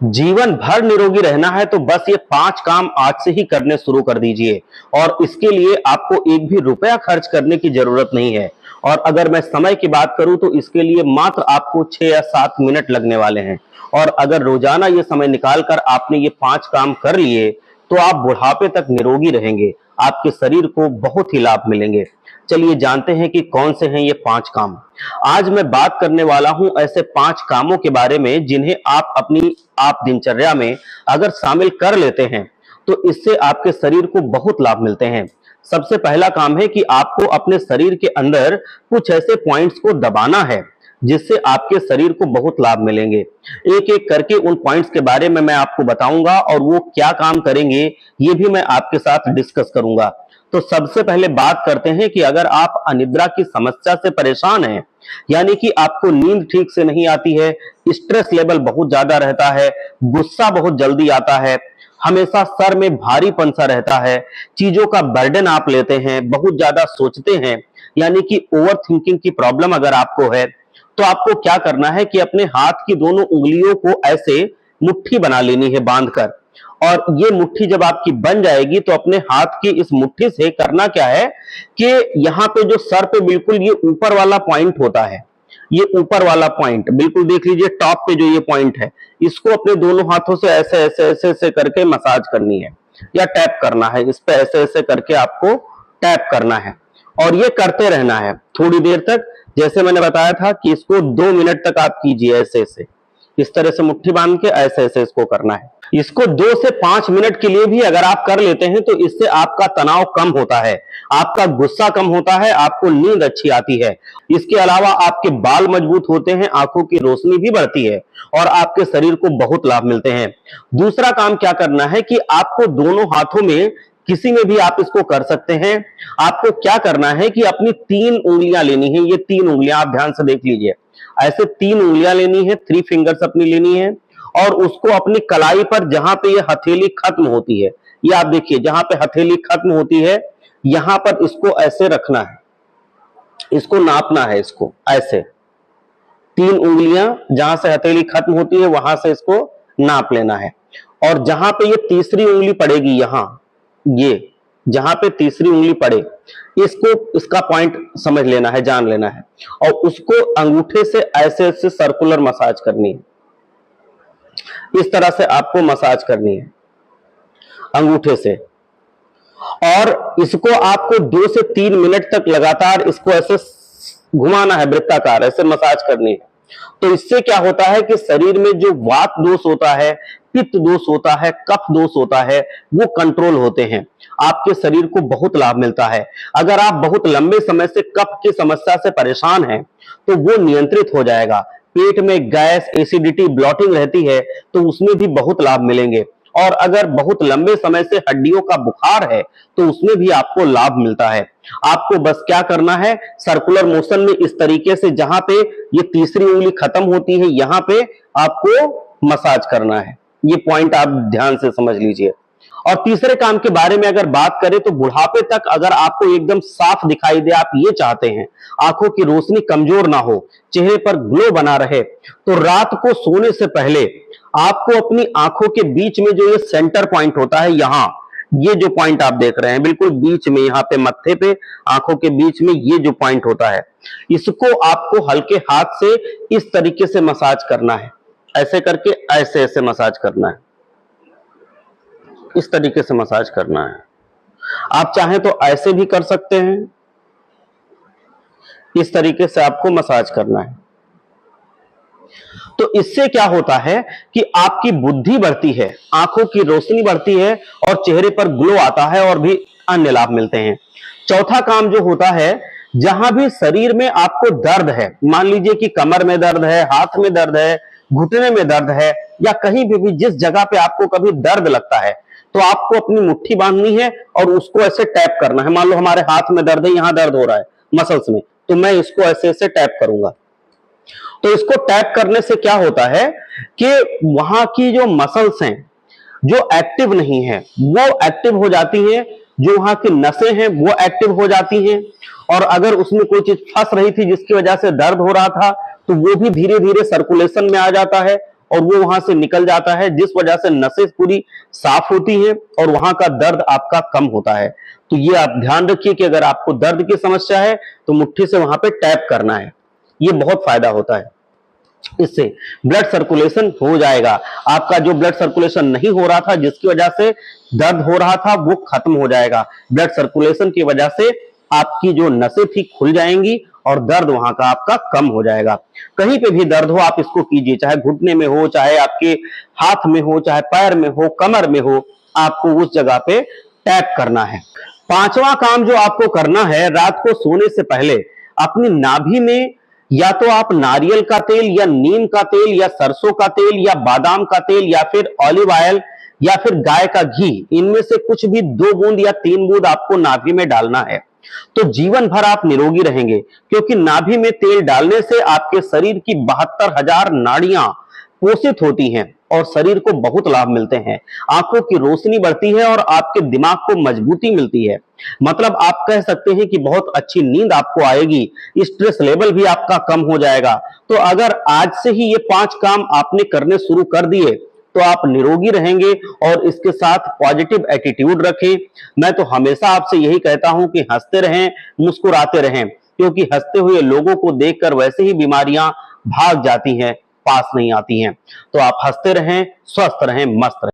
जीवन भर निरोगी रहना है तो बस ये 5 काम आज से ही करने शुरू कर दीजिए और इसके लिए आपको एक भी रुपया खर्च करने की जरूरत नहीं है। और अगर मैं समय की बात करूं तो इसके लिए मात्र आपको 6 या 7 मिनट लगने वाले हैं। और अगर रोजाना ये समय निकाल कर आपने ये 5 काम कर लिए तो आप बुढ़ापे तक निरोगी रहेंगे। आपके शरीर को बहुत ही लाभ मिलेंगे। चलिए जानते हैं कि कौन से हैं ये 5 काम। आज मैं बात करने वाला हूं ऐसे 5 कामों के बारे में जिन्हें आप अपनी दिनचर्या में अगर शामिल कर लेते हैं तो इससे आपके शरीर को बहुत लाभ मिलते हैं। सबसे पहला काम है कि आपको अपने शरीर के अंदर कुछ ऐसे पॉइंट्स को दबाना है जिससे आपके शरीर को बहुत लाभ मिलेंगे। एक एक करके उन पॉइंट्स के बारे में मैं आपको बताऊंगा और वो क्या काम करेंगे ये भी मैं आपके साथ डिस्कस करूंगा। तो सबसे पहले बात करते हैं कि अगर आप अनिद्रा की समस्या से परेशान हैं, यानी कि आपको नींद ठीक से नहीं आती है, स्ट्रेस लेवल बहुत ज्यादा रहता है, गुस्सा बहुत जल्दी आता है, हमेशा सर में भारीपन सा रहता है, चीजों का बर्डन आप लेते हैं, बहुत ज्यादा सोचते हैं, यानी कि ओवर थिंकिंग की प्रॉब्लम अगर आपको है तो आपको क्या करना है कि अपने हाथ की दोनों उंगलियों को ऐसे मुट्ठी बना लेनी है बांधकर। और ये मुट्ठी जब आपकी बन जाएगी तो अपने हाथ की इस मुट्ठी से करना क्या है कि यहाँ पे जो सर पे बिल्कुल ये ऊपर वाला पॉइंट होता है, ये ऊपर वाला पॉइंट बिल्कुल देख लीजिए, टॉप पे जो ये पॉइंट है इसको अपने दोनों हाथों से ऐसे ऐसे ऐसे ऐसे करके मसाज करनी है या टैप करना है। इस पे ऐसे ऐसे करके आपको टैप करना है और ये करते रहना है थोड़ी देर तक। जैसे मैंने बताया था कि इसको 2 मिनट तक आप कीजिए, ऐसे ऐसे इस तरह से मुट्ठी बांध के ऐसे ऐसे इसको करना है। इसको 2 से 5 मिनट के लिए भी अगर आप कर लेते हैं तो इससे आपका तनाव कम होता है, आपका गुस्सा कम होता है, आपको नींद अच्छी आती है। इसके अलावा आपके बाल मजबूत होते हैं, आंखों की रोशनी भी बढ़ती है और आपके शरीर को बहुत लाभ मिलते हैं। दूसरा काम क्या करना है कि आपको दोनों हाथों में किसी में भी आप इसको कर सकते हैं। आपको क्या करना है कि अपनी 3 उंगलियां लेनी है, ये 3 उंगलियां आप ध्यान से देख लीजिए, ऐसे 3 उंगलियां लेनी है, 3 फिंगर्स अपनी लेनी है और उसको अपनी कलाई पर जहां पे ये हथेली खत्म होती है, ये आप देखिए जहां पे हथेली खत्म होती है यहां पर इसको ऐसे रखना है, इसको नापना है, इसको ऐसे 3 उंगलियां जहां से हथेली खत्म होती है वहां से इसको नाप लेना है। और जहां पे ये तीसरी उंगली पड़ेगी, यहां ये जहां पे तीसरी उंगली पड़े इसको, इसका पॉइंट समझ लेना है, जान लेना है और उसको अंगूठे से ऐसे ऐसे सर्कुलर मसाज करनी है। इस तरह से आपको मसाज करनी है अंगूठे से और इसको आपको 2 से 3 मिनट तक लगातार इसको ऐसे घुमाना है, वृत्ताकार ऐसे मसाज करनी है। तो इससे क्या होता है कि शरीर में जो वात दोष होता है, पित्त दोष होता है, कफ दोष होता है, वो कंट्रोल होते हैं। आपके शरीर को बहुत लाभ मिलता है। अगर आप बहुत लंबे समय से कफ की समस्या से परेशान हैं तो वो नियंत्रित हो जाएगा। पेट में गैस, एसिडिटी, ब्लॉटिंग रहती है तो उसमें भी बहुत लाभ मिलेंगे। और अगर बहुत लंबे समय से हड्डियों का बुखार है तो उसमें भी आपको लाभ मिलता है। आपको बस क्या करना है, सर्कुलर मोशन में इस तरीके से जहां पे ये तीसरी उंगली खत्म होती है यहां पे आपको मसाज करना है। ये पॉइंट आप ध्यान से समझ लीजिए। और तीसरे काम के बारे में अगर बात करें तो बुढ़ापे तक अगर आपको एकदम साफ दिखाई दे, आप ये चाहते हैं आंखों की रोशनी कमजोर ना हो, चेहरे पर ग्लो बना रहे, तो रात को सोने से पहले आपको अपनी आंखों के बीच में जो ये सेंटर पॉइंट होता है, यहां ये जो पॉइंट आप देख रहे हैं बिल्कुल बीच में, यहां पे मत्थे पे आंखों के बीच में ये जो पॉइंट होता है, इसको आपको हल्के हाथ से इस तरीके से मसाज करना है, ऐसे करके ऐसे ऐसे मसाज करना है, इस तरीके से मसाज करना है। आप चाहें तो ऐसे भी कर सकते हैं, इस तरीके से आपको मसाज करना है। तो इससे क्या होता है कि आपकी बुद्धि बढ़ती है, आंखों की रोशनी बढ़ती है और चेहरे पर ग्लो आता है और भी अन्य लाभ मिलते हैं। चौथा काम जो होता है, जहां भी शरीर में आपको दर्द है, मान लीजिए कि कमर में दर्द है, हाथ में दर्द है, घुटने में दर्द है या कहीं भी जिस जगह पे आपको कभी दर्द लगता है तो आपको अपनी मुट्ठी बांधनी है और उसको ऐसे टैप करना है। मान लो हमारे हाथ में दर्द है, यहां दर्द हो रहा है मसल्स में, तो मैं इसको ऐसे ऐसे टैप करूंगा। तो इसको टैप करने से क्या होता है कि वहां की जो मसल्स हैं जो एक्टिव नहीं है वो एक्टिव हो जाती हैं, जो वहां की नसें हैं वो एक्टिव हो जाती हैं और अगर उसमें कोई चीज फंस रही थी जिसकी वजह से दर्द हो रहा था तो वो भी धीरे धीरे सर्कुलेशन में आ जाता है और वो वहां से निकल जाता है, जिस वजह से नसें पूरी साफ होती हैं और वहां का दर्द आपका कम होता है। तो ये आप ध्यान रखिए कि अगर आपको दर्द की समस्या है तो मुट्ठी से वहां पे टैप करना है, ये बहुत फायदा होता है। इससे ब्लड सर्कुलेशन हो जाएगा, आपका जो ब्लड सर्कुलेशन नहीं हो रहा था जिसकी वजह से दर्द हो रहा था वो खत्म हो जाएगा। ब्लड सर्कुलेशन की वजह से आपकी जो नसें थी खुल जाएंगी और दर्द वहां का आपका कम हो जाएगा। कहीं पे भी दर्द हो आप इसको कीजिए, चाहे घुटने में हो, चाहे आपके हाथ में हो, चाहे पैर में हो, कमर में हो, आपको उस जगह पे टैप करना है। पांचवा काम जो आपको करना है, रात को सोने से पहले अपनी नाभि में या तो आप नारियल का तेल या नीम का तेल या सरसों का तेल या बादाम का तेल या फिर ऑलिव ऑयल या फिर गाय का घी, इनमें से कुछ भी 2 बूंद या 3 बूंद आपको नाभि में डालना है। तो जीवन भर आप निरोगी रहेंगे, क्योंकि नाभि में तेल डालने से आपके शरीर की 72,000 नाड़ियां पोषित होती हैं और शरीर को बहुत लाभ मिलते हैं। आंखों की रोशनी बढ़ती है और आपके दिमाग को मजबूती मिलती है। मतलब आप कह सकते हैं कि बहुत अच्छी नींद आपको आएगी, स्ट्रेस लेवल भी आपका कम हो जाएगा। तो अगर आज से ही ये 5 काम आपने करने शुरू कर दिए तो आप निरोगी रहेंगे और इसके साथ पॉजिटिव एटीट्यूड रखें। मैं तो हमेशा आपसे यही कहता हूं कि हंसते रहें, मुस्कुराते रहें, क्योंकि हंसते हुए लोगों को देखकर वैसे ही बीमारियां भाग जाती हैं, पास नहीं आती हैं। तो आप हंसते रहें, स्वस्थ रहें, मस्त रहें।